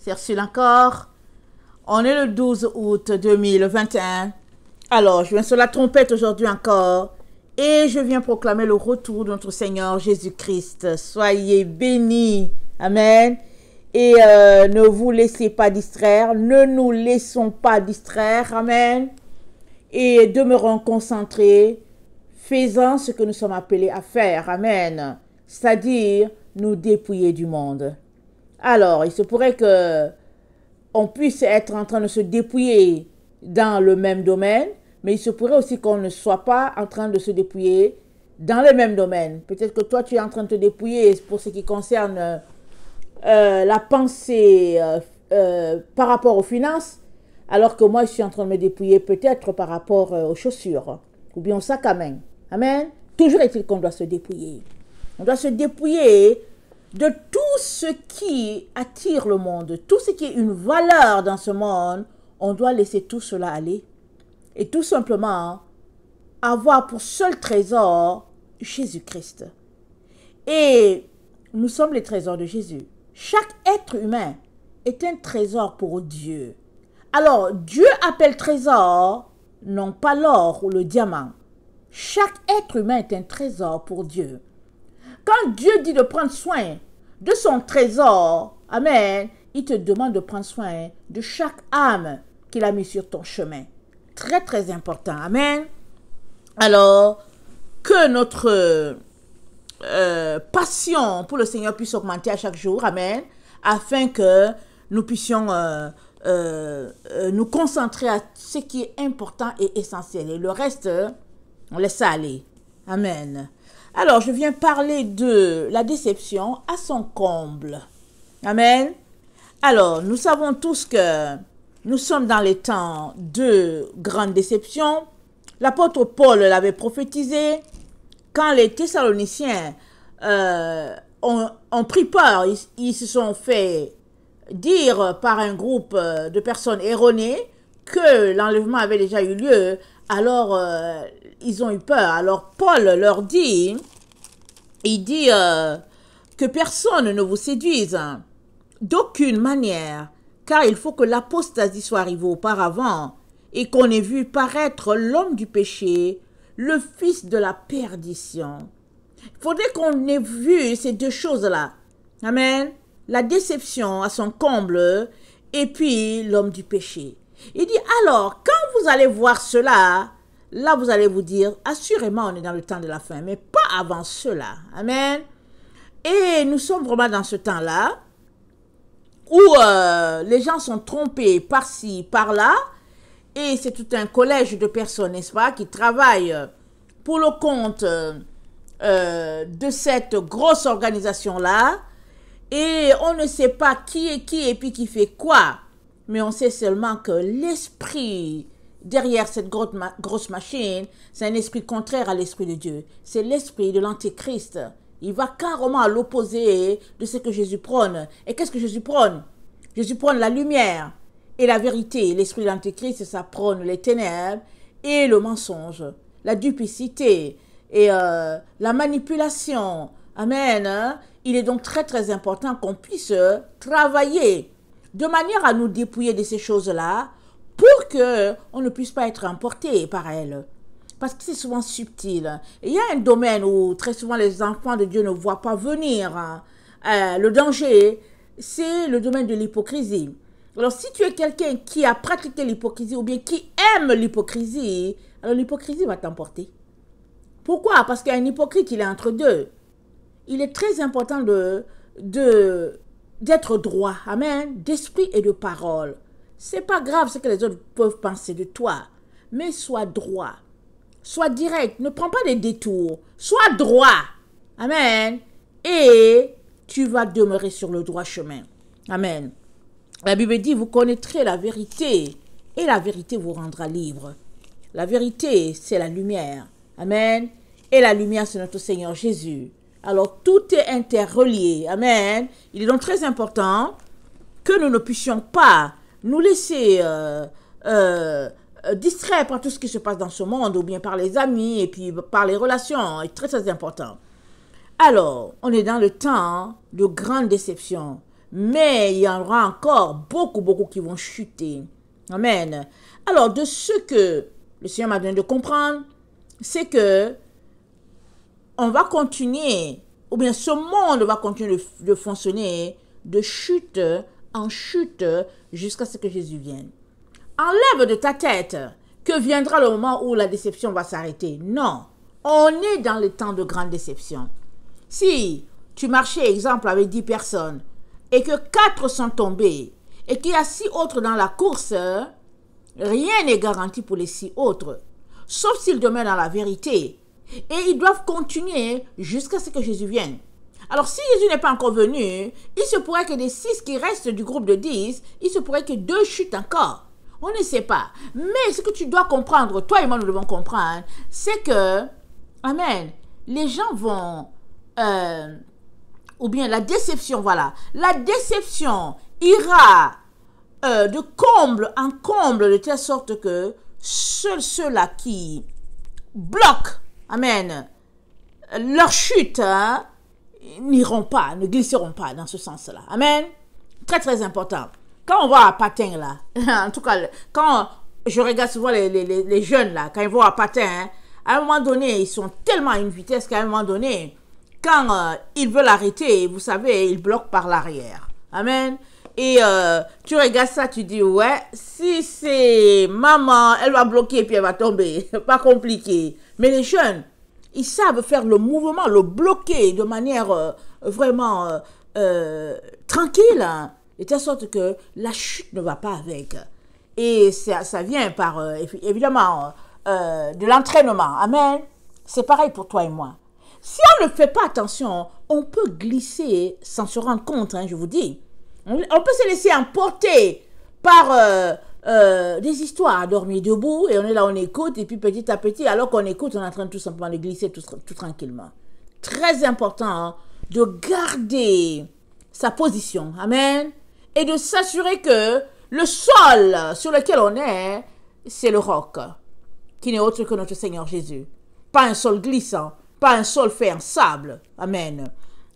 C'est Ursule encore. On est le 12 août 2021. Alors, je viens sur la trompette aujourd'hui encore. Et je viens proclamer le retour de notre Seigneur Jésus-Christ. Soyez bénis. Amen. Et ne vous laissez pas distraire. Ne nous laissons pas distraire. Amen. Et demeurons concentrés. Faisant ce que nous sommes appelés à faire. Amen. C'est-à-dire nous dépouiller du monde. Alors, il se pourrait que on puisse être en train de se dépouiller dans le même domaine, mais il se pourrait aussi qu'on ne soit pas en train de se dépouiller dans le même domaine. Peut-être que toi, tu es en train de te dépouiller pour ce qui concerne la pensée par rapport aux finances, alors que moi, je suis en train de me dépouiller peut-être par rapport aux chaussures ou bien au sac à main. Amen. Toujours est-il qu'on doit se dépouiller. On doit se dépouiller de tout ce qui attire le monde, tout ce qui est une valeur dans ce monde. On doit laisser tout cela aller et tout simplement avoir pour seul trésor Jésus-Christ. Et nous sommes les trésors de Jésus. Chaque être humain est un trésor pour Dieu. Alors, Dieu appelle trésor non pas l'or ou le diamant. Chaque être humain est un trésor pour Dieu. Quand Dieu dit de prendre soin de son trésor, amen, il te demande de prendre soin de chaque âme qu'il a mis sur ton chemin. Très, très important. Amen. Alors, que notre passion pour le Seigneur puisse augmenter à chaque jour. Amen. Afin que nous puissions nous concentrer à ce qui est important et essentiel. Et le reste, on laisse ça aller. Amen. Alors, je viens parler de la déception à son comble. Amen. Alors, nous savons tous que nous sommes dans les temps de grande déception. L'apôtre Paul l'avait prophétisé. Quand les Thessaloniciens ont pris peur, ils se sont fait dire par un groupe de personnes erronées que l'enlèvement avait déjà eu lieu. Alors, ils ont eu peur. Alors, Paul leur dit, il dit que personne ne vous séduise d'aucune manière, car il faut que l'apostasie soit arrivée auparavant et qu'on ait vu paraître l'homme du péché, le fils de la perdition. Il faudrait qu'on ait vu ces deux choses-là. Amen. La déception à son comble et puis l'homme du péché. Il dit alors, quand vous allez voir cela, là vous allez vous dire, assurément on est dans le temps de la fin, mais pas avant cela. Amen. Et nous sommes vraiment dans ce temps-là où les gens sont trompés par-ci, par-là, et c'est tout un collège de personnes, n'est-ce pas, qui travaillent pour le compte de cette grosse organisation-là, et on ne sait pas qui est qui et puis qui fait quoi, mais on sait seulement que l'esprit derrière cette grosse machine, c'est un esprit contraire à l'esprit de Dieu. C'est l'esprit de l'Antéchrist. Il va carrément à l'opposé de ce que Jésus prône. Et qu'est-ce que Jésus prône? Jésus prône la lumière et la vérité. L'esprit de l'Antéchrist, ça prône les ténèbres et le mensonge, la duplicité et la manipulation. Amen. Il est donc très très important qu'on puisse travailler de manière à nous dépouiller de ces choses-là pour qu'on ne puisse pas être emporté par elles. Parce que c'est souvent subtil. Et il y a un domaine où très souvent les enfants de Dieu ne voient pas venir le danger, c'est le domaine de l'hypocrisie. Alors si tu es quelqu'un qui a pratiqué l'hypocrisie ou bien qui aime l'hypocrisie, alors l'hypocrisie va t'emporter. Pourquoi? Parce qu'un hypocrite, il est entre deux. Il est très important d'être droit, amen, d'esprit et de parole. C'est pas grave ce que les autres peuvent penser de toi, mais sois droit. Sois direct, ne prends pas des détours. Sois droit. Amen. Et tu vas demeurer sur le droit chemin. Amen. La Bible dit, vous connaîtrez la vérité et la vérité vous rendra libre. La vérité, c'est la lumière. Amen. Et la lumière, c'est notre Seigneur Jésus. Alors, tout est interrelié. Amen. Il est donc très important que nous ne puissions pas nous laisser distraire par tout ce qui se passe dans ce monde, ou bien par les amis, et puis par les relations, est très très important. Alors, on est dans le temps de grande déception. mais il y en aura encore beaucoup qui vont chuter. Amen. Alors, de ce que le Seigneur m'a donné de comprendre, c'est que on va continuer, ou bien ce monde va continuer de fonctionner de chute en chute jusqu'à ce que Jésus vienne. Enlève de ta tête que viendra le moment où la déception va s'arrêter. Non, on est dans les temps de grande déception. Si tu marchais, exemple, avec 10 personnes et que 4 sont tombés et qu'il y a 6 autres dans la course, rien n'est garanti pour les 6 autres, sauf s'ils demeurent dans la vérité. Et ils doivent continuer jusqu'à ce que Jésus vienne. Alors, si Jésus n'est pas encore venu, il se pourrait que des 6 qui restent du groupe de 10, il se pourrait que 2 chutent encore. On ne sait pas. Mais ce que tu dois comprendre, toi et moi nous devons comprendre, c'est que, amen, les gens vont, ou bien la déception, voilà, la déception ira de comble en comble de telle sorte que seuls ceux-là qui bloquent, amen, leur chute, n'iront pas, ne glisseront pas dans ce sens-là. Amen. Très important. Quand on va à patin là, en tout cas, quand je regarde souvent les jeunes là, quand ils vont à patin, à un moment donné, ils sont tellement à une vitesse qu'à un moment donné, quand ils veulent arrêter, vous savez, ils bloquent par l'arrière. Amen. Et tu regardes ça, tu dis, ouais, si c'est maman, elle va bloquer et puis elle va tomber. Pas compliqué. Mais les jeunes, ils savent faire le mouvement, le bloquer de manière vraiment tranquille, hein, de telle sorte que la chute ne va pas avec. Et ça vient par, évidemment, de l'entraînement. Amen. C'est pareil pour toi et moi. Si on ne fait pas attention, on peut glisser sans se rendre compte, hein, je vous dis. On peut se laisser emporter par des histoires à dormir debout et on est là, on écoute et puis petit à petit, alors qu'on écoute, on est en train tout simplement de glisser tout tranquillement. Très important, hein, de garder sa position, amen, et de s'assurer que le sol sur lequel on est, c'est le roc, qui n'est autre que notre Seigneur Jésus. Pas un sol glissant, pas un sol fait en sable, amen.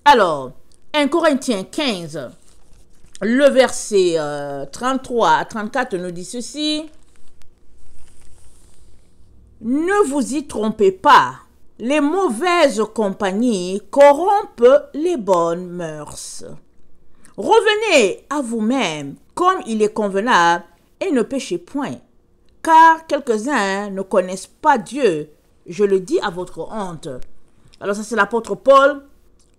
Alors, 1 Corinthiens 15, le verset 33 à 34 nous dit ceci. Ne vous y trompez pas, les mauvaises compagnies corrompent les bonnes mœurs. Revenez à vous-même comme il est convenable et ne péchez point, car quelques-uns ne connaissent pas Dieu, je le dis à votre honte. Alors ça c'est l'apôtre Paul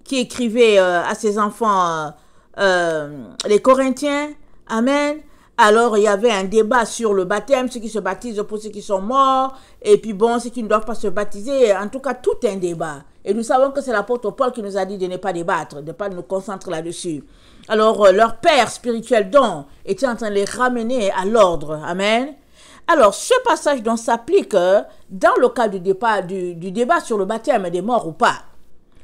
qui écrivait à ses enfants les Corinthiens, amen. Alors il y avait un débat sur le baptême, ceux qui se baptisent pour ceux qui sont morts, et puis bon, ceux qui ne doivent pas se baptiser, en tout cas tout un débat. Et nous savons que c'est l'apôtre Paul qui nous a dit de ne pas débattre, de ne pas nous concentrer là-dessus. Alors leur père spirituel donc était en train de les ramener à l'ordre, amen. Alors ce passage donc s'applique dans le cas du débat sur le baptême des morts ou pas.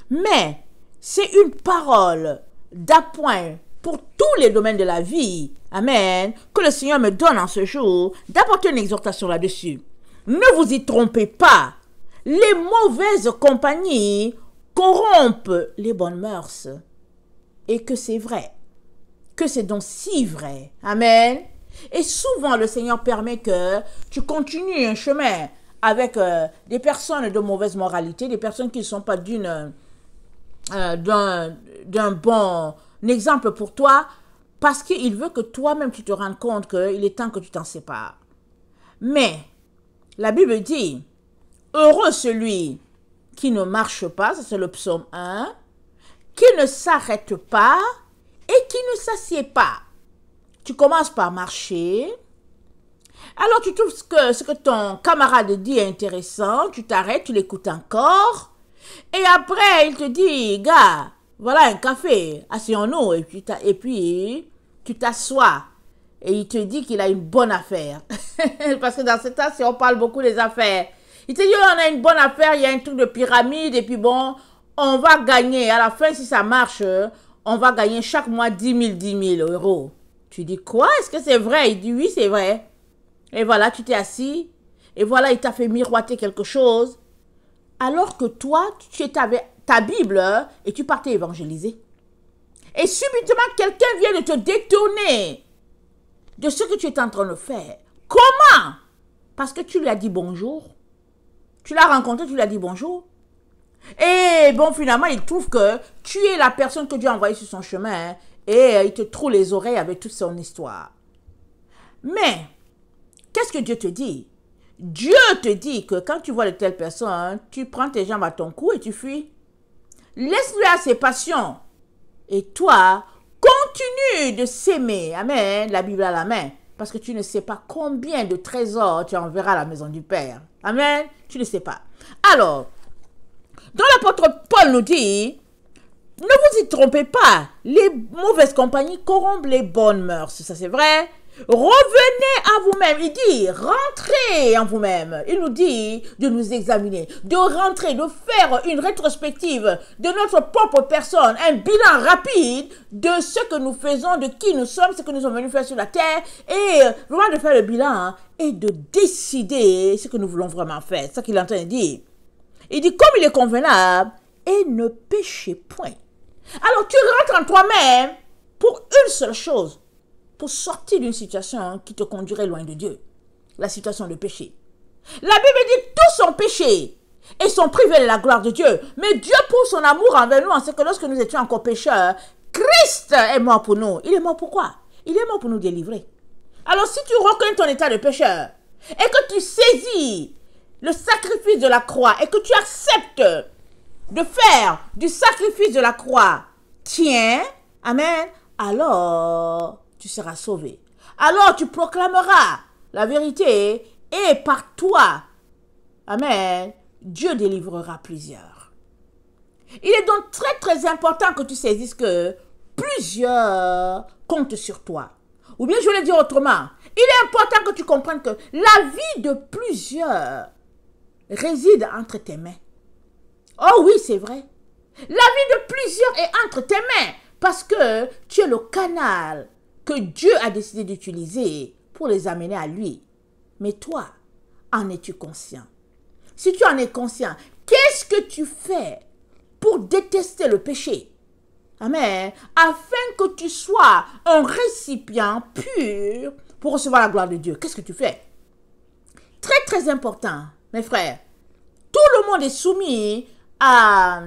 Mais c'est une parole d'appoint pour tous les domaines de la vie, amen, que le Seigneur me donne en ce jour, d'apporter une exhortation là-dessus. Ne vous y trompez pas, les mauvaises compagnies corrompent les bonnes mœurs. Et que c'est vrai, que c'est donc si vrai, amen. Et souvent le Seigneur permet que tu continues un chemin avec des personnes de mauvaise moralité, des personnes qui ne sont pas d'un bon exemple pour toi, parce qu'il veut que toi-même tu te rendes compte qu'il est temps que tu t'en sépares. Mais la Bible dit, heureux celui qui ne marche pas, ça c'est le psaume 1, qui ne s'arrête pas et qui ne s'assied pas. Tu commences par marcher, alors tu trouves que ce que ton camarade dit est intéressant, tu t'arrêtes, tu l'écoutes encore, et après il te dit, gars, voilà un café, asseyons-nous, et puis tu t'assois, et il te dit qu'il a une bonne affaire. Parce que dans ce temps-ci, on parle beaucoup des affaires. Il te dit, on a une bonne affaire, il y a un truc de pyramide, et puis bon, on va gagner, à la fin, si ça marche, on va gagner chaque mois 10 000 euros. Tu dis, quoi? Est-ce que c'est vrai? Il dit, oui, c'est vrai. Et voilà, tu t'es assis, et voilà, il t'a fait miroiter quelque chose, alors que toi, tu étais avec ta Bible, et tu partais évangéliser. et subitement quelqu'un vient de te détourner de ce que tu es en train de faire. Comment? Parce que tu lui as dit bonjour. Tu l'as rencontré, tu lui as dit bonjour. Et bon, finalement, il trouve que tu es la personne que Dieu a envoyée sur son chemin et il te trouve les oreilles avec toute son histoire. Mais, qu'est-ce que Dieu te dit? Dieu te dit que quand tu vois de telles personnes, tu prends tes jambes à ton cou et tu fuis. Laisse-lui à ses passions. Et toi, continue de s'aimer. Amen. La Bible à la main. Parce que tu ne sais pas combien de trésors tu enverras à la maison du Père. Amen. Tu ne sais pas. Alors, dans l'apôtre Paul nous dit, ne vous y trompez pas. Les mauvaises compagnies corrompent les bonnes mœurs. Ça, c'est vrai. Revenez à vous-même. Il dit, rentrez en vous-même. Il nous dit de nous examiner, de rentrer, de faire une rétrospective de notre propre personne, un bilan rapide de ce que nous faisons, de qui nous sommes, ce que nous sommes venus faire sur la terre, et vraiment de faire le bilan et de décider ce que nous voulons vraiment faire. C'est ça qu'il est en train de dire. Il dit, comme il est convenable, et ne péchez point. Alors tu rentres en toi-même pour une seule chose, pour sortir d'une situation qui te conduirait loin de Dieu, la situation de péché. La Bible dit tous sont péchés et sont privés de la gloire de Dieu. Mais Dieu, pour son amour envers nous, en ce que lorsque nous étions encore pécheurs, Christ est mort pour nous. Il est mort pourquoi? Il est mort pour nous délivrer. Alors si tu reconnais ton état de pécheur et que tu saisis le sacrifice de la croix et que tu acceptes de faire du sacrifice de la croix, tiens, amen, alors tu seras sauvé. Alors tu proclameras la vérité et par toi, amen, Dieu délivrera plusieurs. Il est donc très très important que tu saisisses que plusieurs comptent sur toi. Ou bien je vais le dire autrement, il est important que tu comprennes que la vie de plusieurs réside entre tes mains. Oh oui, c'est vrai. La vie de plusieurs est entre tes mains parce que tu es le canal que Dieu a décidé d'utiliser pour les amener à lui. Mais toi, en es-tu conscient? Si tu en es conscient, qu'est-ce que tu fais pour détester le péché? Amen. Afin que tu sois un récipient pur pour recevoir la gloire de Dieu. Qu'est-ce que tu fais? Très très important, mes frères. Tout le monde est soumis à,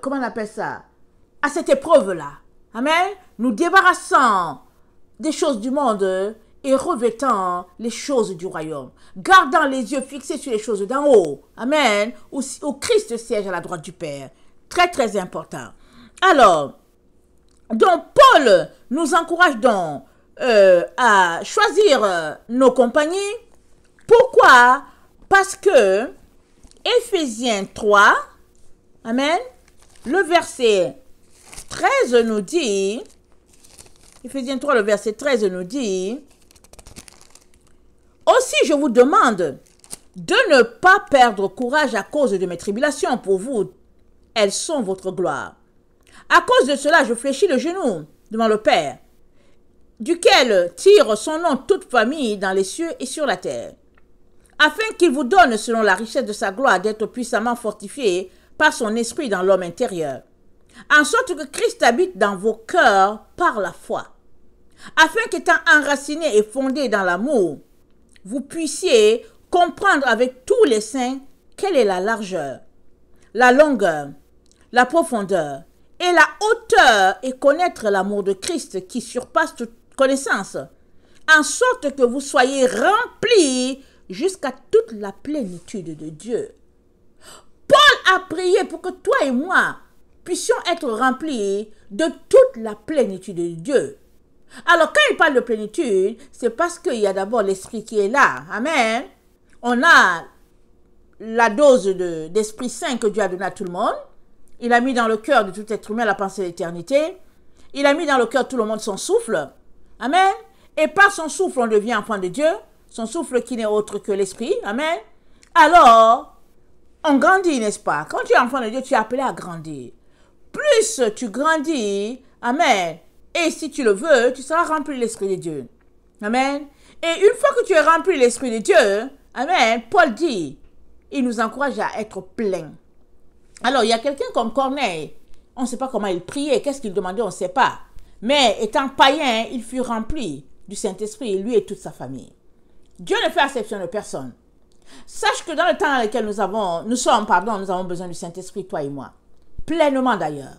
comment on appelle ça? À cette épreuve-là. Amen. Nous débarrassant des choses du monde et revêtant les choses du royaume. Gardant les yeux fixés sur les choses d'en haut. Amen. Où Christ siège à la droite du Père. Très, très important. Alors, donc Paul nous encourage donc à choisir nos compagnies. Pourquoi? Parce que Éphésiens 3, amen, le verset 13 nous dit, Éphésiens 3, le verset 13 nous dit, aussi je vous demande de ne pas perdre courage à cause de mes tribulations pour vous. Elles sont votre gloire. À cause de cela, je fléchis le genou devant le Père, duquel tire son nom toute famille dans les cieux et sur la terre, afin qu'il vous donne, selon la richesse de sa gloire, d'être puissamment fortifié par son esprit dans l'homme intérieur, en sorte que Christ habite dans vos cœurs par la foi, afin qu'étant enraciné et fondé dans l'amour, vous puissiez comprendre avec tous les saints quelle est la largeur, la longueur, la profondeur et la hauteur, et connaître l'amour de Christ qui surpasse toute connaissance, en sorte que vous soyez remplis jusqu'à toute la plénitude de Dieu. Paul a prié pour que toi et moi puissions être remplis de toute la plénitude de Dieu. Alors quand il parle de plénitude, c'est parce qu'il y a d'abord l'Esprit qui est là. Amen. On a la dose d'Esprit Saint que Dieu a donné à tout le monde. Il a mis dans le cœur de tout être humain la pensée de l'éternité. Il a mis dans le cœur de tout le monde son souffle. Amen. Et par son souffle, on devient enfant de Dieu. Son souffle qui n'est autre que l'Esprit. Amen. Alors, on grandit, n'est-ce pas? Quand tu es enfant de Dieu, tu es appelé à grandir. Plus tu grandis, amen, et si tu le veux, tu seras rempli de l'Esprit de Dieu. Amen. Et une fois que tu es rempli de l'Esprit de Dieu, amen, Paul dit, il nous encourage à être plein. Alors, il y a quelqu'un comme Corneille. On ne sait pas comment il priait, qu'est-ce qu'il demandait, on ne sait pas. Mais étant païen, il fut rempli du Saint-Esprit, lui et toute sa famille. Dieu ne fait exception de personne. Sache que dans le temps dans lequel nous avons besoin du Saint-Esprit, toi et moi. Pleinement d'ailleurs.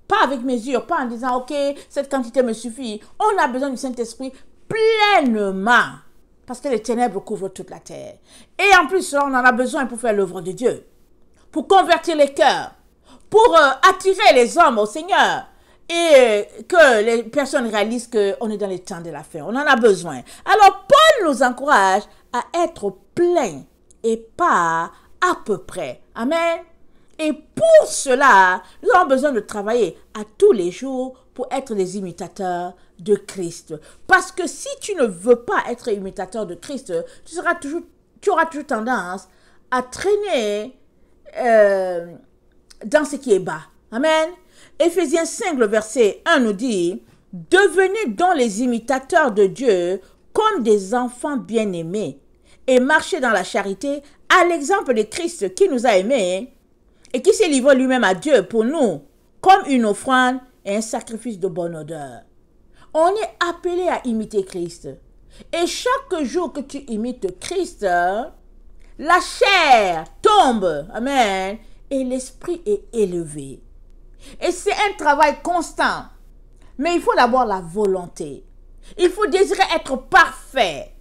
Pas avec mesure, pas en disant, ok, cette quantité me suffit. On a besoin du Saint-Esprit pleinement. Parce que les ténèbres couvrent toute la terre. Et en plus, on en a besoin pour faire l'œuvre de Dieu. Pour convertir les cœurs. Pour attirer les hommes au Seigneur. Et que les personnes réalisent qu'on est dans les temps de la fin. On en a besoin. Alors, Paul nous encourage à être plein et pas à peu près. Amen. Et pour cela, nous avons besoin de travailler à tous les jours pour être des imitateurs de Christ. Parce que si tu ne veux pas être imitateur de Christ, tu auras toujours tendance à traîner dans ce qui est bas. Amen. Éphésiens 5, le verset 1 nous dit, « Devenez donc les imitateurs de Dieu comme des enfants bien-aimés et marchez dans la charité à l'exemple de Christ qui nous a aimés et qui s'est livré lui-même à Dieu pour nous comme une offrande et un sacrifice de bonne odeur. » On est appelé à imiter Christ. Et chaque jour que tu imites Christ, la chair tombe. Amen. Et l'esprit est élevé. Et c'est un travail constant. Mais il faut d'abord la volonté. Il faut désirer être parfait.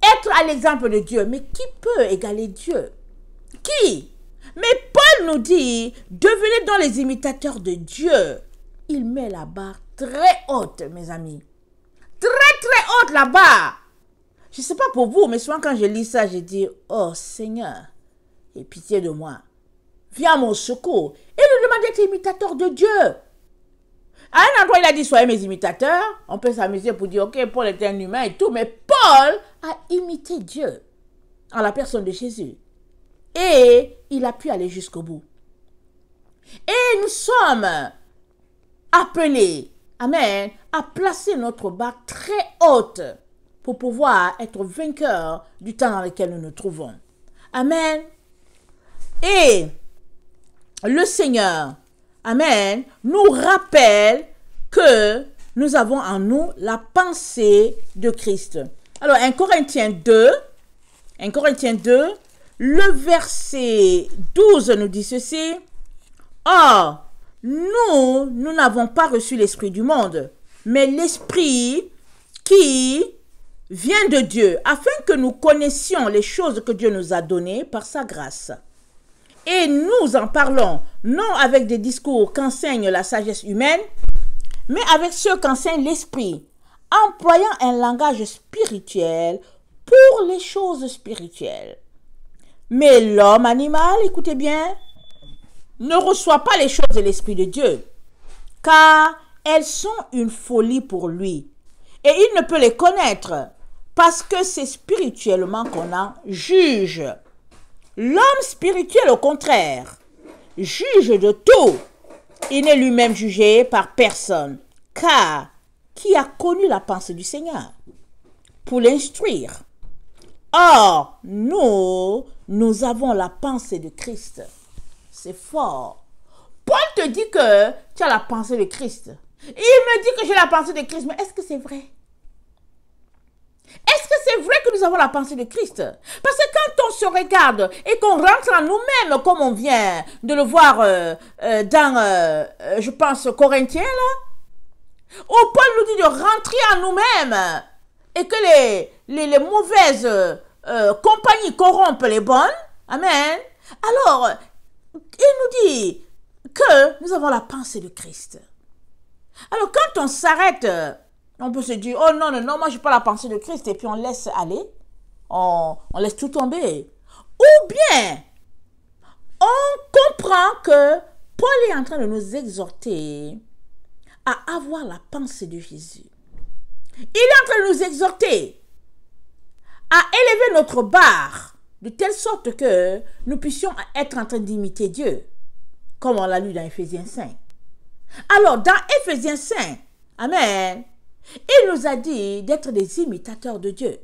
Être à l'exemple de Dieu. Mais qui peut égaler Dieu? Qui? Mais Paul nous dit, devenez donc les imitateurs de Dieu. Il met la barre très haute, mes amis. Très, très haute la barre. Je ne sais pas pour vous, mais souvent quand je lis ça, je dis, oh Seigneur, aie pitié de moi. Viens à mon secours. Et nous demande d'être imitateur de Dieu. À un endroit, il a dit, soyez mes imitateurs. On peut s'amuser pour dire, ok, Paul était un humain et tout, mais Paul a imité Dieu en la personne de Jésus. Et il a pu aller jusqu'au bout. Et nous sommes appelés, amen, à placer notre barre très haute pour pouvoir être vainqueurs du temps dans lequel nous nous trouvons. Amen. Et le Seigneur, amen, nous rappelle que nous avons en nous la pensée de Christ. Alors, 1 Corinthiens 2, le verset 12 nous dit ceci. Or, nous n'avons pas reçu l'esprit du monde, mais l'esprit qui vient de Dieu, afin que nous connaissions les choses que Dieu nous a données par sa grâce. Et nous en parlons, non avec des discours qu'enseigne la sagesse humaine, mais avec ceux qu'enseigne l'esprit, employant un langage spirituel pour les choses spirituelles. Mais l'homme animal, écoutez bien, ne reçoit pas les choses de l'Esprit de Dieu, car elles sont une folie pour lui. Et il ne peut les connaître, parce que c'est spirituellement qu'on en juge. L'homme spirituel, au contraire, juge de tout. Il n'est lui-même jugé par personne, car qui a connu la pensée du Seigneur pour l'instruire? Or, nous avons la pensée de Christ. C'est fort. Paul te dit que tu as la pensée de Christ. Il me dit que j'ai la pensée de Christ, mais est-ce que c'est vrai? Est-ce que c'est vrai que nous avons la pensée de Christ? Parce que quand on se regarde et qu'on rentre en nous-mêmes, comme on vient de le voir dans, je pense, Corinthiens, là, où Paul nous dit de rentrer en nous-mêmes et que les mauvaises compagnies corrompent les bonnes. Amen. Alors, il nous dit que nous avons la pensée de Christ. Alors, quand on s'arrête, on peut se dire, oh non, moi je n'ai pas la pensée de Christ, et puis on laisse aller, on laisse tout tomber. Ou bien, on comprend que Paul est en train de nous exhorter à avoir la pensée de Jésus. Il est en train de nous exhorter à élever notre barre de telle sorte que nous puissions être en train d'imiter Dieu, comme on l'a lu dans Éphésiens 5. Alors, dans Éphésiens 5, amen, il nous a dit d'être des imitateurs de Dieu.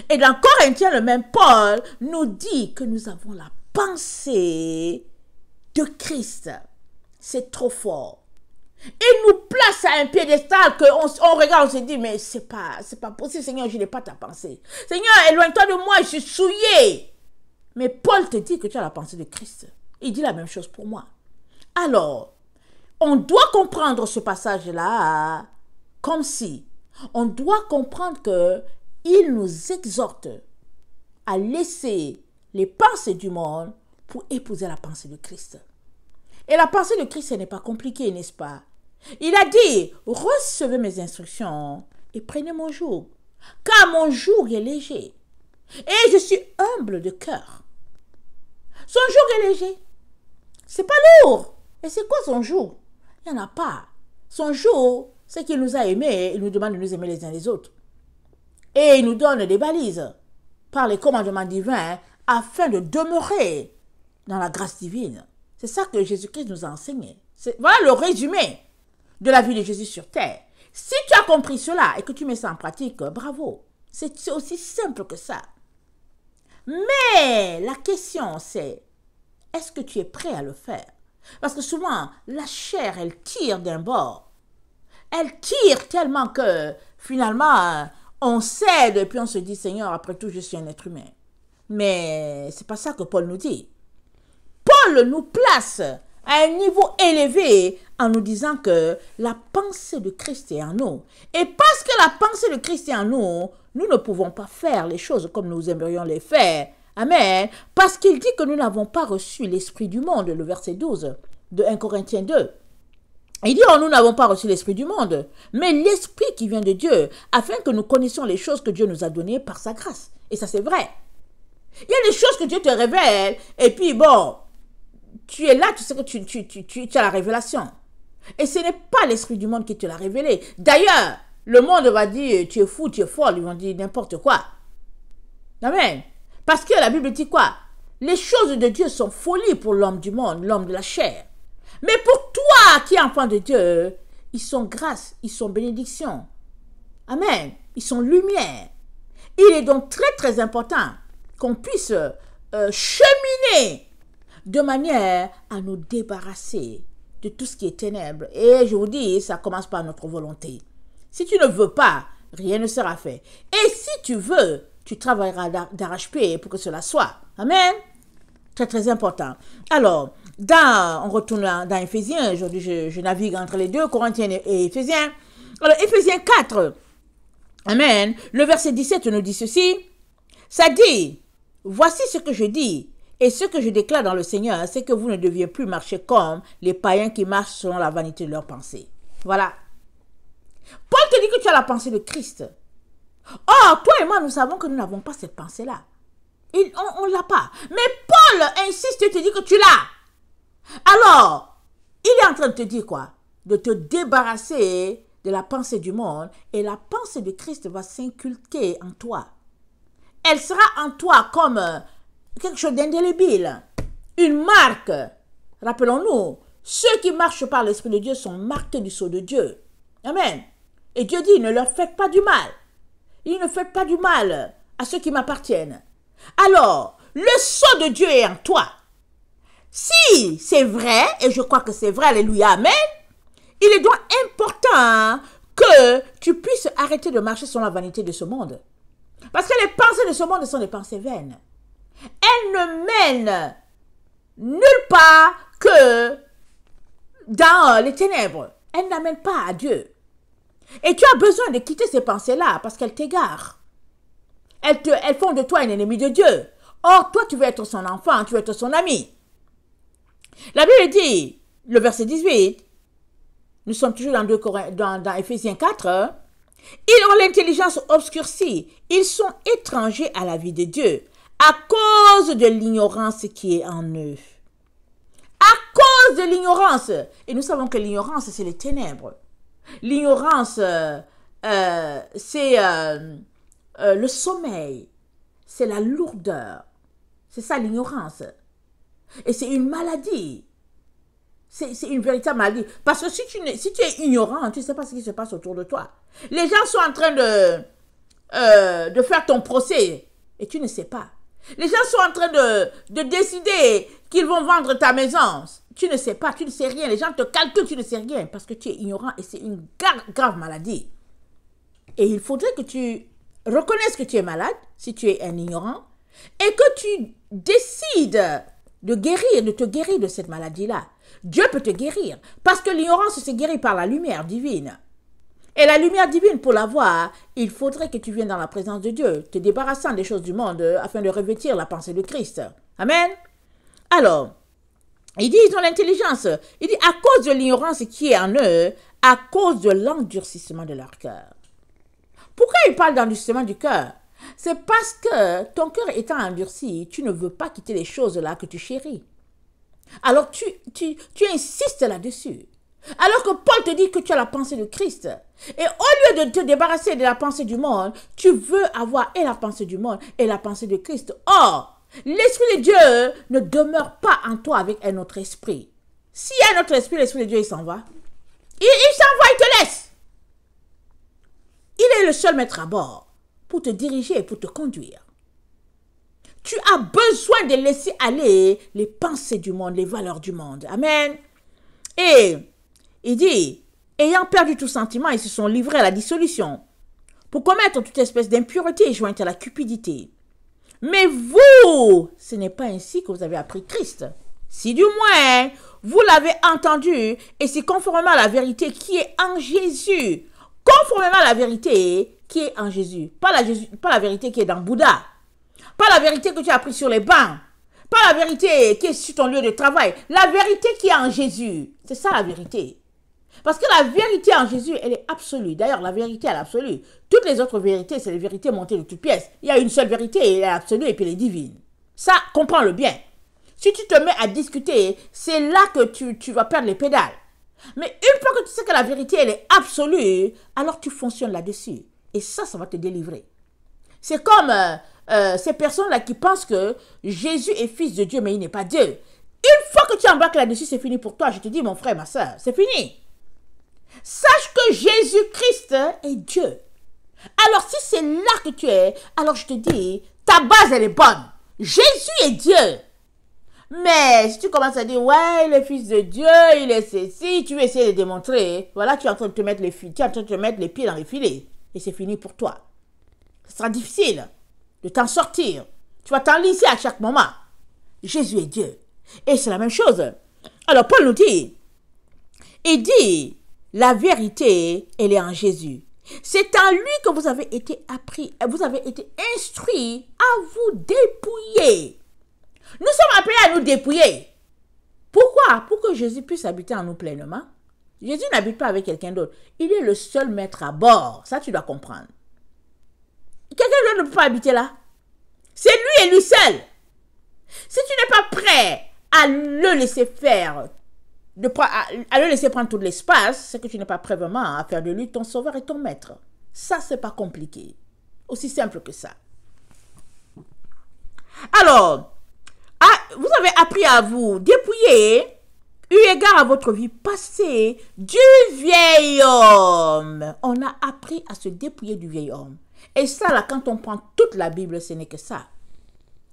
Et dans Corinthiens, le même Paul nous dit que nous avons la pensée de Christ. c'est trop fort. Il nous place à un piédestal qu'on regarde, on se dit, mais c'est pas possible, Seigneur, je n'ai pas ta pensée. Seigneur, éloigne-toi de moi, je suis souillé. Mais Paul te dit que tu as la pensée de Christ. Il dit la même chose pour moi. Alors, on doit comprendre ce passage-là comme si on doit comprendre qu'il nous exhorte à laisser les pensées du monde pour épouser la pensée de Christ. Et la pensée de Christ, ce n'est pas compliqué, n'est-ce pas? Il a dit, recevez mes instructions et prenez mon joug, car mon joug est léger et je suis humble de cœur. Son joug est léger. C'est pas lourd. Et c'est quoi son joug? Il n'y en a pas. Son joug, c'est qu'il nous a aimés, il nous demande de nous aimer les uns les autres. Et il nous donne des balises par les commandements divins afin de demeurer dans la grâce divine. C'est ça que Jésus-Christ nous a enseigné. Voilà le résumé de la vie de Jésus sur terre. Si tu as compris cela et que tu mets ça en pratique, bravo. C'est aussi simple que ça. Mais la question c'est, est-ce que tu es prêt à le faire? Parce que souvent, la chair, elle tire d'un bord. Elle tire tellement que finalement, on cède et puis on se dit, Seigneur, après tout, je suis un être humain. Mais c'est pas ça que Paul nous dit. Paul nous place à un niveau élevé en nous disant que la pensée de Christ est en nous. Et parce que la pensée de Christ est en nous, nous ne pouvons pas faire les choses comme nous aimerions les faire. Amen. Parce qu'il dit que nous n'avons pas reçu l'esprit du monde, le verset 12 de 1 Corinthiens 2. Il dit, oh, nous n'avons pas reçu l'esprit du monde, mais l'esprit qui vient de Dieu, afin que nous connaissions les choses que Dieu nous a données par sa grâce. Et ça, c'est vrai. Il y a des choses que Dieu te révèle, et puis bon, tu es là, tu sais que tu as la révélation. Et ce n'est pas l'esprit du monde qui te l'a révélé. D'ailleurs, le monde va dire, tu es fou, tu es folle, ils vont dire n'importe quoi. Amen. Parce que la Bible dit quoi? Les choses de Dieu sont folie pour l'homme du monde, l'homme de la chair. Mais pour toi qui es enfant de Dieu, ils sont grâce, ils sont bénédiction. Amen. Ils sont lumière. Il est donc très très important qu'on puisse cheminer de manière à nous débarrasser de tout ce qui est ténèbres. Et je vous dis, ça commence par notre volonté. Si tu ne veux pas, rien ne sera fait. Et si tu veux, tu travailleras d'arrache-pied pour que cela soit. Amen. Très très important. Alors, on retourne dans Éphésiens. Aujourd'hui, je navigue entre les deux, Corinthiens et Éphésiens. Alors, Éphésiens 4. Amen. Le verset 17 nous dit ceci. Ça dit, voici ce que je dis et ce que je déclare dans le Seigneur, c'est que vous ne deviez plus marcher comme les païens qui marchent selon la vanité de leurs pensées. Voilà. Paul te dit que tu as la pensée de Christ. Or, toi et moi, nous savons que nous n'avons pas cette pensée-là. On ne l'a pas. Mais Paul insiste et te dit que tu l'as. Alors, il est en train de te dire quoi? De te débarrasser de la pensée du monde et la pensée de Christ va s'inculquer en toi. Elle sera en toi comme quelque chose d'indélébile, une marque. Rappelons-nous, ceux qui marchent par l'Esprit de Dieu sont marqués du sceau de Dieu. Amen. Et Dieu dit, ne leur faites pas du mal. Il ne fait pas du mal à ceux qui m'appartiennent. Alors, le sceau de Dieu est en toi. Si c'est vrai, et je crois que c'est vrai, alléluia, amen, il est donc important que tu puisses arrêter de marcher sur la vanité de ce monde. Parce que les pensées de ce monde sont des pensées vaines. Elles ne mènent nulle part que dans les ténèbres. Elles n'amènent pas à Dieu. Et tu as besoin de quitter ces pensées-là parce qu'elles t'égarent. Elles font de toi un ennemi de Dieu. Or, toi, tu veux être son enfant, tu veux être son ami. La Bible dit, le verset 18, nous sommes toujours dans Éphésiens 4, ils ont l'intelligence obscurcie, ils sont étrangers à la vie de Dieu, à cause de l'ignorance qui est en eux. À cause de l'ignorance. Et nous savons que l'ignorance, c'est les ténèbres. L'ignorance, c'est le sommeil, c'est la lourdeur. C'est ça l'ignorance. Et c'est une maladie. C'est une véritable maladie. Parce que si tu es ignorant, tu ne sais pas ce qui se passe autour de toi. Les gens sont en train de faire ton procès et tu ne sais pas. Les gens sont en train de décider qu'ils vont vendre ta maison. tu ne sais pas, tu ne sais rien. Les gens te calculent, tu ne sais rien parce que tu es ignorant et c'est une grave maladie. Et il faudrait que tu reconnaisses que tu es malade, si tu es un ignorant, et que tu décides de te guérir de cette maladie-là. Dieu peut te guérir parce que l'ignorance se guérit par la lumière divine. Et la lumière divine, pour l'avoir, il faudrait que tu viennes dans la présence de Dieu, te débarrassant des choses du monde afin de revêtir la pensée de Christ. Amen. Alors, il dit, ils ont l'intelligence. Il dit, à cause de l'ignorance qui est en eux, à cause de l'endurcissement de leur cœur. Pourquoi il parle d'endurcissement du cœur? C'est parce que ton cœur étant endurci, tu ne veux pas quitter les choses là que tu chéris. Alors tu insistes là-dessus. Alors que Paul te dit que tu as la pensée de Christ. Et au lieu de te débarrasser de la pensée du monde, tu veux avoir et la pensée du monde et la pensée de Christ. Or, l'Esprit de Dieu ne demeure pas en toi avec un autre esprit. S'il y a un autre esprit, l'Esprit de Dieu, il s'en va. Il s'en va, il te laisse. Il est le seul maître à bord pour te diriger et pour te conduire. Tu as besoin de laisser aller les pensées du monde, les valeurs du monde. Amen. Et il dit, ayant perdu tout sentiment, ils se sont livrés à la dissolution pour commettre toute espèce d'impureté jointe à la cupidité. Mais vous, ce n'est pas ainsi que vous avez appris Christ. Si du moins, vous l'avez entendu et c'est conformément à la vérité qui est en Jésus. Conformément à la vérité qui est en Jésus. Pas la vérité qui est dans Bouddha. Pas la vérité que tu as appris sur les bancs. Pas la vérité qui est sur ton lieu de travail. La vérité qui est en Jésus. C'est ça la vérité. Parce que la vérité en Jésus, elle est absolue. D'ailleurs, la vérité, elle est absolue. Toutes les autres vérités, c'est les vérités montées de toutes pièces. Il y a une seule vérité, elle est absolue et puis elle est divine. Ça, comprends-le bien. Si tu te mets à discuter, c'est là que tu vas perdre les pédales. Mais une fois que tu sais que la vérité, elle est absolue, alors tu fonctionnes là-dessus. Et ça va te délivrer. C'est comme ces personnes-là qui pensent que Jésus est fils de Dieu, mais il n'est pas Dieu. Une fois que tu embarques là-dessus, c'est fini pour toi. Je te dis, mon frère, ma soeur, c'est fini. Sache que Jésus-Christ est Dieu. Alors, si c'est là que tu es, alors je te dis, ta base, elle est bonne. Jésus est Dieu. Mais si tu commences à dire, ouais, il est fils de Dieu, il est ceci, tu veux essayer de démontrer, voilà, tu es en train de te mettre les pieds dans les filets. Et c'est fini pour toi. Ce sera difficile de t'en sortir. Tu vas t'enliser à chaque moment. Jésus est Dieu. Et c'est la même chose. Alors, Paul nous dit, il dit, la vérité, elle est en Jésus. C'est en lui que vous avez été appris, vous avez été instruits à vous dépouiller. Nous sommes appelés à nous dépouiller. Pourquoi? Pour que Jésus puisse habiter en nous pleinement. Jésus n'habite pas avec quelqu'un d'autre. Il est le seul maître à bord. Ça, tu dois comprendre. Quelqu'un d'autre ne peut pas habiter là. C'est lui et lui seul. Si tu n'es pas prêt à le laisser faire, à le laisser prendre tout l'espace, c'est que tu n'es pas prêt vraiment à faire de lui ton sauveur et ton maître. Ça, c'est pas compliqué. Aussi simple que ça. Alors, vous avez appris à vous dépouiller, eu égard à votre vie passée, du vieil homme. On a appris à se dépouiller du vieil homme. Et ça, là, quand on prend toute la Bible, ce n'est que ça.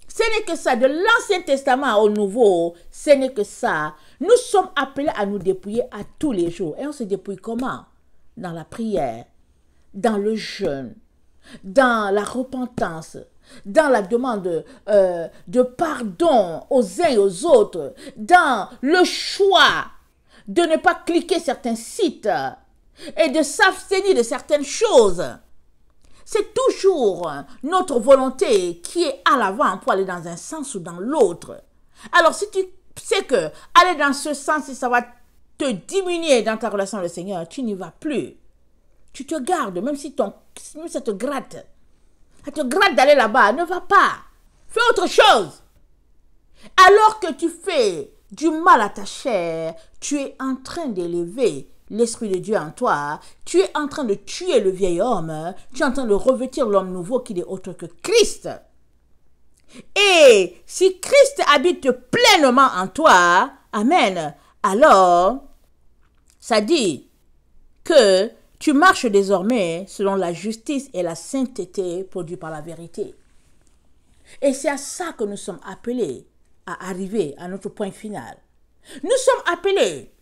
Ce n'est que ça. De l'Ancien Testament au Nouveau, ce n'est que ça. Nous sommes appelés à nous dépouiller à tous les jours. Et on se dépouille comment? Dans la prière, dans le jeûne, dans la repentance, dans la demande de pardon aux uns et aux autres, dans le choix de ne pas cliquer certains sites et de s'abstenir de certaines choses. C'est toujours notre volonté qui est à l'avant pour aller dans un sens ou dans l'autre. Alors si tu sais que aller dans ce sens, ça va te diminuer dans ta relation avec le Seigneur, tu n'y vas plus. Tu te gardes, même si ça te gratte. Ça te gratte d'aller là-bas, ne va pas. Fais autre chose. Alors que tu fais du mal à ta chair, tu es en train d'élever l'Esprit de Dieu en toi. Tu es en train de tuer le vieil homme. Tu es en train de revêtir l'homme nouveau qui n'est autre que Christ. Et si Christ habite pleinement en toi, amen, alors ça dit que tu marches désormais selon la justice et la sainteté produites par la vérité. Et c'est à ça que nous sommes appelés à arriver à notre point final. Nous sommes appelés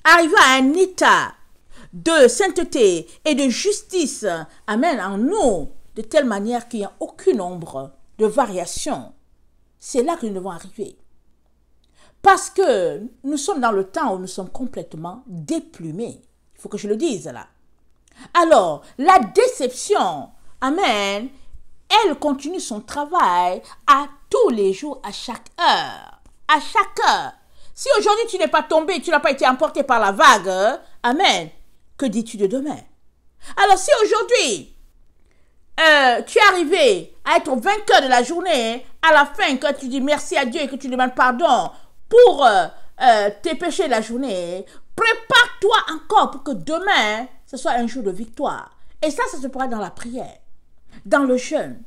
à arriver à un état de sainteté et de justice, amen, en nous, de telle manière qu'il n'y a aucune ombre de variation. C'est là que nous devons arriver. Parce que nous sommes dans le temps où nous sommes complètement déplumés. Il faut que je le dise là. Alors, la déception, amen, elle continue son travail à tous les jours, à chaque heure. À chaque heure. Si aujourd'hui tu n'es pas tombé, tu n'as pas été emporté par la vague, amen, que dis-tu de demain? Alors si aujourd'hui, tu es arrivé à être vainqueur de la journée, à la fin, quand tu dis merci à Dieu et que tu demandes pardon pour tes péchés de la journée, prépare-toi encore pour que demain, ce soit un jour de victoire. Et ça se fera dans la prière, dans le jeûne,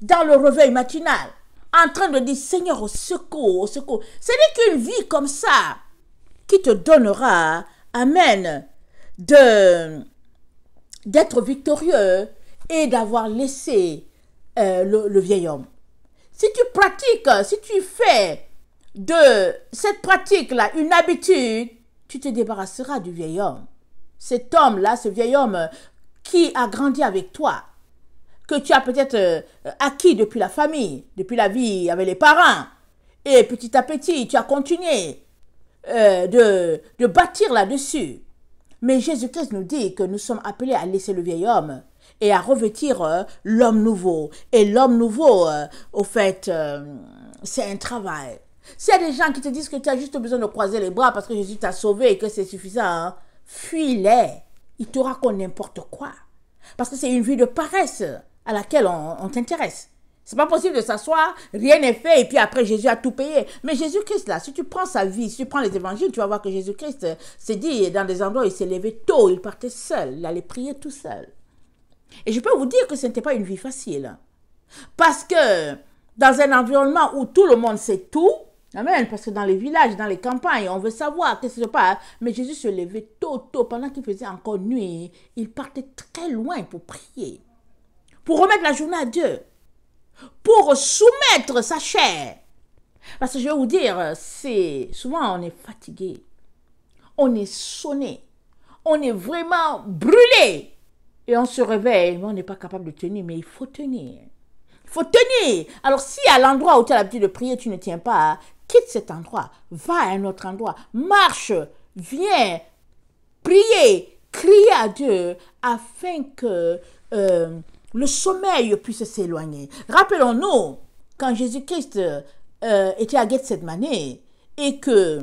dans le réveil matinal, en train de dire Seigneur, au secours, au secours. Ce n'est qu'une vie comme ça qui te donnera, amen, d'être victorieux et d'avoir laissé le vieil homme. Si tu pratiques, si tu fais de cette pratique-là une habitude, tu te débarrasseras du vieil homme. Cet homme-là, ce vieil homme qui a grandi avec toi, que tu as peut-être acquis depuis la famille, depuis la vie avec les parents, et petit à petit, tu as continué de bâtir là-dessus. Mais Jésus-Christ nous dit que nous sommes appelés à laisser le vieil homme et à revêtir l'homme nouveau. Et l'homme nouveau, au fait, c'est un travail. S'il y a des gens qui te disent que tu as juste besoin de croiser les bras parce que Jésus t'a sauvé et que c'est suffisant, hein, fuis-les. Ils te racontent n'importe quoi. Parce que c'est une vie de paresse à laquelle on t'intéresse. C'est pas possible de s'asseoir, rien n'est fait, et puis après Jésus a tout payé. Mais Jésus-Christ, là, si tu prends sa vie, si tu prends les évangiles, tu vas voir que Jésus-Christ s'est dit, dans des endroits où il s'est levé tôt, il partait seul, il allait prier tout seul. Et je peux vous dire que ce n'était pas une vie facile. Parce que dans un environnement où tout le monde sait tout, amen, parce que dans les villages, dans les campagnes, on veut savoir qu'est-ce qui se passe. Mais Jésus se levait tôt, pendant qu'il faisait encore nuit, il partait très loin pour prier, pour remettre la journée à Dieu, pour soumettre sa chair. Parce que je vais vous dire, souvent on est fatigué, on est sonné, on est vraiment brûlé. Et on se réveille, mais on n'est pas capable de tenir, mais il faut tenir. Il faut tenir. Alors si à l'endroit où tu as l'habitude de prier, tu ne tiens pas, quitte cet endroit, va à un autre endroit, marche, viens, prier, crier à Dieu, afin que le sommeil puisse s'éloigner. Rappelons-nous, quand Jésus-Christ était à Gethsemane et que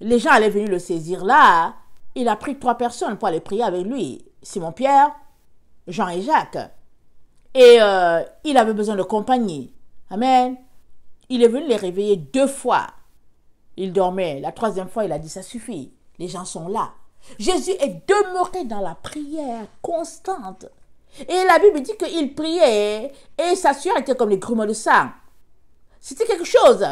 les gens allaient venir le saisir là, il a pris 3 personnes pour aller prier avec lui. Simon-Pierre, Jean et Jacques. Et il avait besoin de compagnie. Amen. Il est venu les réveiller 2 fois. Il dormait. La 3e fois, il a dit, ça suffit. Les gens sont là. Jésus est demeuré dans la prière constante. Et la Bible dit qu'il priait et sa sueur était comme les grumeaux de sang. C'était quelque chose.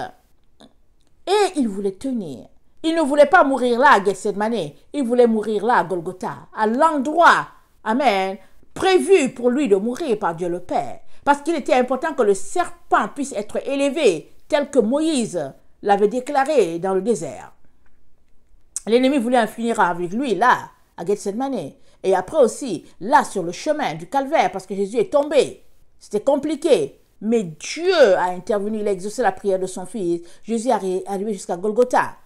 Et il voulait tenir. Il ne voulait pas mourir là à Gethsemane. Il voulait mourir là à Golgotha, à l'endroit, amen, prévu pour lui de mourir par Dieu le Père. Parce qu'il était important que le serpent puisse être élevé, tel que Moïse l'avait déclaré dans le désert. L'ennemi voulait en finir avec lui là, à Gethsemane. Et après aussi, là, sur le chemin du calvaire, parce que Jésus est tombé. C'était compliqué. Mais Dieu a intervenu, il a exaucé la prière de son fils. Jésus est arrivé jusqu'à Golgotha.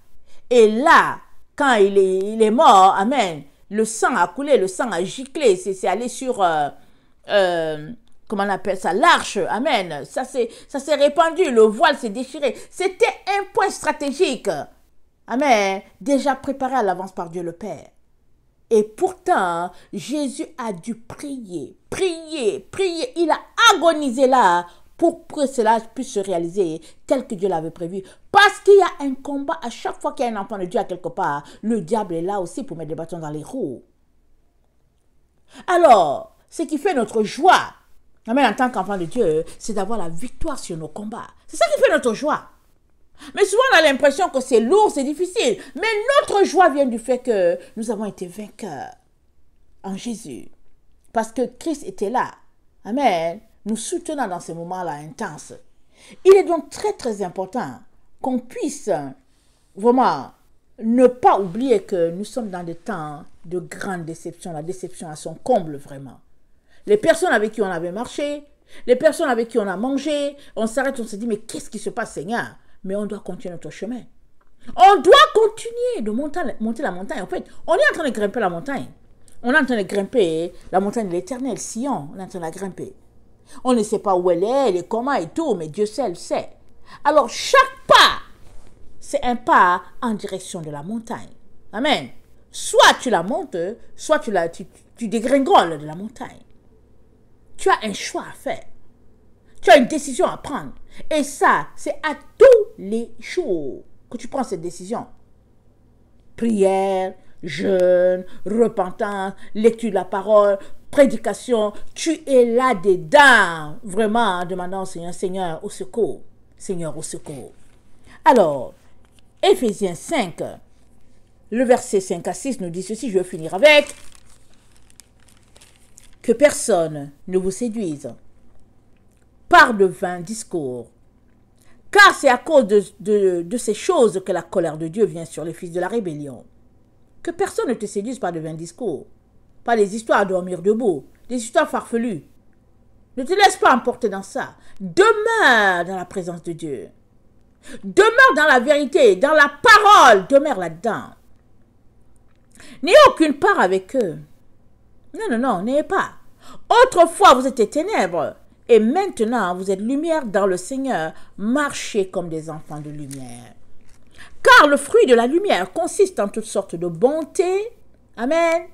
Et là, quand il est mort, amen, le sang a coulé, le sang a giclé. C'est allé sur, comment on appelle ça, l'arche, amen. Ça s'est répandu, le voile s'est déchiré. C'était un point stratégique, amen, déjà préparé à l'avance par Dieu le Père. Et pourtant, Jésus a dû prier. Il a agonisé là pour que cela puisse se réaliser tel que Dieu l'avait prévu. Parce qu'il y a un combat à chaque fois qu'il y a un enfant de Dieu à quelque part. Le diable est là aussi pour mettre des bâtons dans les roues. Alors, ce qui fait notre joie, amen, en tant qu'enfant de Dieu, c'est d'avoir la victoire sur nos combats. C'est ça qui fait notre joie. Mais souvent, on a l'impression que c'est lourd, c'est difficile. Mais notre joie vient du fait que nous avons été vainqueurs en Jésus. Parce que Christ était là. Amen. Nous soutenant dans ces moments-là intenses. Il est donc très, très important qu'on puisse vraiment ne pas oublier que nous sommes dans des temps de grande déception. La déception à son comble, vraiment. Les personnes avec qui on avait marché, les personnes avec qui on a mangé, on s'arrête, on se dit, mais qu'est-ce qui se passe, Seigneur? Mais on doit continuer notre chemin. On doit continuer de monter la montagne. En fait, on est en train de grimper la montagne. On est en train de grimper la montagne de l'Éternel, Sion. On est en train de la grimper. On ne sait pas où elle est comment et tout, mais Dieu seul sait. Alors, chaque pas, c'est un pas en direction de la montagne. Amen. Soit tu la montes, soit tu dégringoles de la montagne. Tu as un choix à faire. Tu as une décision à prendre. Et ça, c'est à tous les jours que tu prends cette décision. Prière, jeûne, repentance, lecture de la parole, prédication. Tu es là-dedans, vraiment en demandant au Seigneur, Seigneur, au secours. Seigneur, au secours. Alors, Éphésiens 5, le verset 5 à 6 nous dit ceci, je vais finir avec. Que personne ne vous séduise par de vains discours. Car c'est à cause de ces choses que la colère de Dieu vient sur les fils de la rébellion. Que personne ne te séduise par de vains discours, par des histoires à dormir debout, des histoires farfelues. Ne te laisse pas emporter dans ça. Demeure dans la présence de Dieu. Demeure dans la vérité, dans la parole. Demeure là-dedans. N'ayez aucune part avec eux. Non, n'ayez pas. Autrefois, vous étiez ténèbres. Et maintenant, vous êtes lumière dans le Seigneur. Marchez comme des enfants de lumière. Car le fruit de la lumière consiste en toutes sortes de bonté. Amen.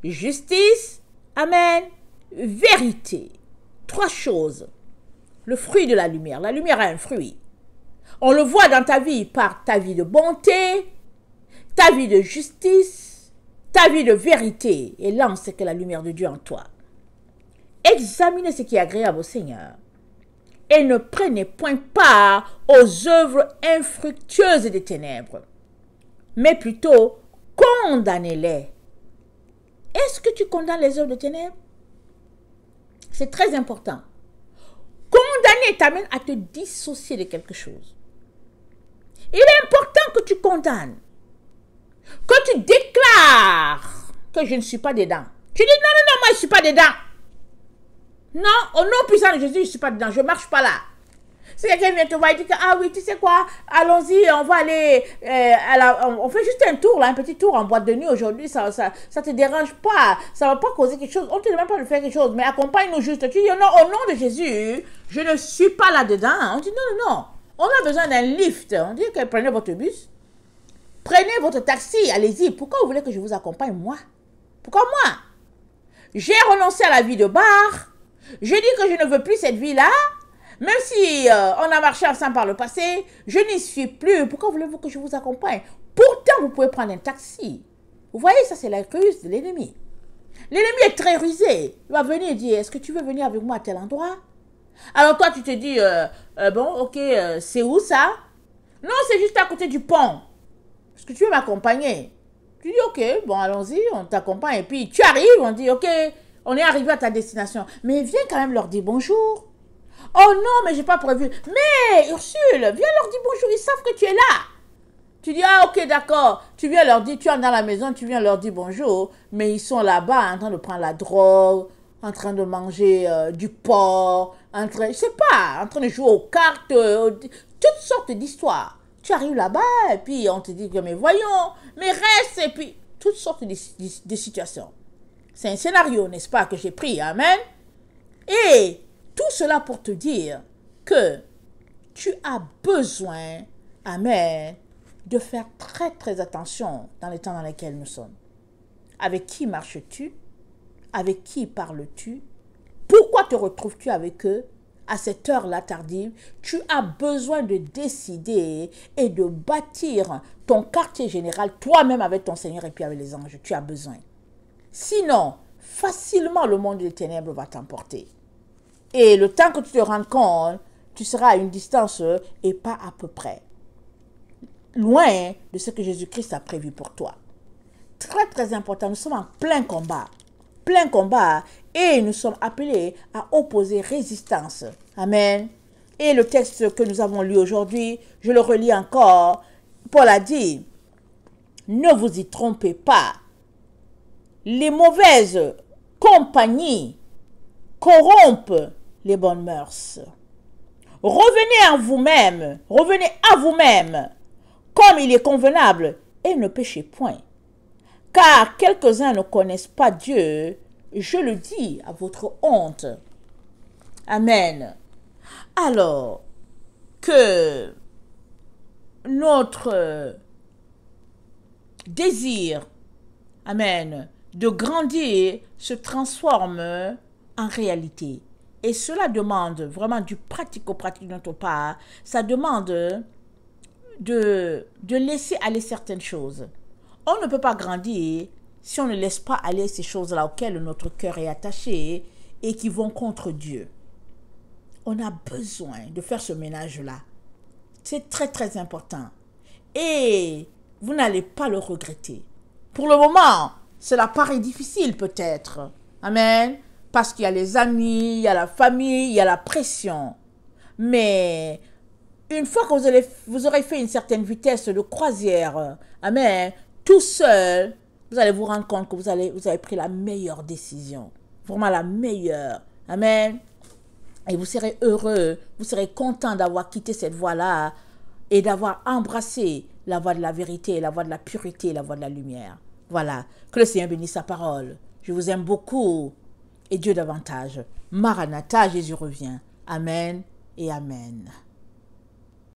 Justice. Amen. Vérité. 3 choses. Le fruit de la lumière. La lumière a un fruit. On le voit dans ta vie par ta vie de bonté, ta vie de justice, ta vie de vérité. Et là, on sait que la lumière de Dieu en toi. Examinez ce qui est agréable au Seigneur. Et ne prenez point part aux œuvres infructueuses des ténèbres, mais plutôt condamnez-les. Est-ce que tu condamnes les œuvres des ténèbres? C'est très important. Condamner t'amène à te dissocier de quelque chose. Il est important que tu condamnes, que tu déclares que je ne suis pas dedans. Tu dis non, moi je ne suis pas dedans. Non, au nom puissant de Jésus, je ne suis pas dedans, je ne marche pas là. Si quelqu'un vient te voir et dit que, ah oui, tu sais quoi, allons-y, on va aller, on fait juste un tour, là, un petit tour en boîte de nuit aujourd'hui, ça te dérange pas, ça ne va pas causer quelque chose, on ne te demande pas de faire quelque chose, mais accompagne-nous juste. Tu dis, non, au nom de Jésus, je ne suis pas là-dedans. On dit, non, on a besoin d'un lift. On dit que prenez votre bus, prenez votre taxi, allez-y. Pourquoi vous voulez que je vous accompagne, moi? Pourquoi moi? J'ai renoncé à la vie de bar, je dis que je ne veux plus cette vie-là. Même si on a marché ensemble par le passé, je n'y suis plus. Pourquoi voulez-vous que je vous accompagne? Pourtant, vous pouvez prendre un taxi. Vous voyez, ça c'est la ruse de l'ennemi. L'ennemi est très rusé. Il va venir et dire, est-ce que tu veux venir avec moi à tel endroit? Alors toi, tu te dis, bon, ok, c'est où ça? Non, c'est juste à côté du pont. Est-ce que tu veux m'accompagner? Tu dis, ok, bon, allons-y, on t'accompagne. Et puis tu arrives, on dit, ok, on est arrivé à ta destination. Mais viens quand même leur dire bonjour. Oh non, mais j'ai pas prévu. Mais Ursule, viens leur dire bonjour, ils savent que tu es là. Tu dis, ah ok, d'accord. Tu viens leur dire, tu es dans la maison, tu viens leur dire bonjour. Mais ils sont là-bas en train de prendre la drogue, en train de manger du porc, je sais pas, en train de jouer aux cartes, toutes sortes d'histoires. Tu arrives là-bas et puis on te dit que mais voyons, mais reste, et puis toutes sortes de situations. C'est un scénario, n'est-ce pas, que j'ai pris, amen. Et tout cela pour te dire que tu as besoin, amen, de faire très très attention dans les temps dans lesquels nous sommes. Avec qui marches-tu? Avec qui parles-tu? Pourquoi te retrouves-tu avec eux à cette heure-là tardive? Tu as besoin de décider et de bâtir ton quartier général toi-même avec ton Seigneur et puis avec les anges. Tu as besoin. Sinon, facilement le monde des ténèbres va t'emporter. Et le temps que tu te rends compte, tu seras à une distance et pas à peu près. Loin de ce que Jésus-Christ a prévu pour toi. Très très important, nous sommes en plein combat. Plein combat. Et nous sommes appelés à opposer résistance. Amen. Et le texte que nous avons lu aujourd'hui, je le relis encore. Paul a dit, Ne vous y trompez pas. Les mauvaises compagnies corrompent les bonnes mœurs. Revenez à vous-même, comme il est convenable, et ne péchez point. Car quelques-uns ne connaissent pas Dieu, je le dis à votre honte. Amen. Alors que notre désir, amen, de grandir se transforme en réalité. Et cela demande vraiment du pratico-pratique de notre part. Ça demande de laisser aller certaines choses. On ne peut pas grandir si on ne laisse pas aller ces choses-là auxquelles notre cœur est attaché et qui vont contre Dieu. On a besoin de faire ce ménage-là. C'est très très important. Et vous n'allez pas le regretter. Pour le moment, cela paraît difficile peut-être. Amen. Parce qu'il y a les amis, il y a la famille, il y a la pression. Mais une fois que vous aurez fait une certaine vitesse de croisière, amen, tout seul, vous allez vous rendre compte que vous avez pris la meilleure décision. Vraiment la meilleure. Amen. Et vous serez heureux, vous serez content d'avoir quitté cette voie-là et d'avoir embrassé la voie de la vérité, la voie de la pureté, la voie de la lumière. Voilà. Que le Seigneur bénisse sa parole. Je vous aime beaucoup et Dieu davantage. Maranatha, Jésus revient. Amen et Amen.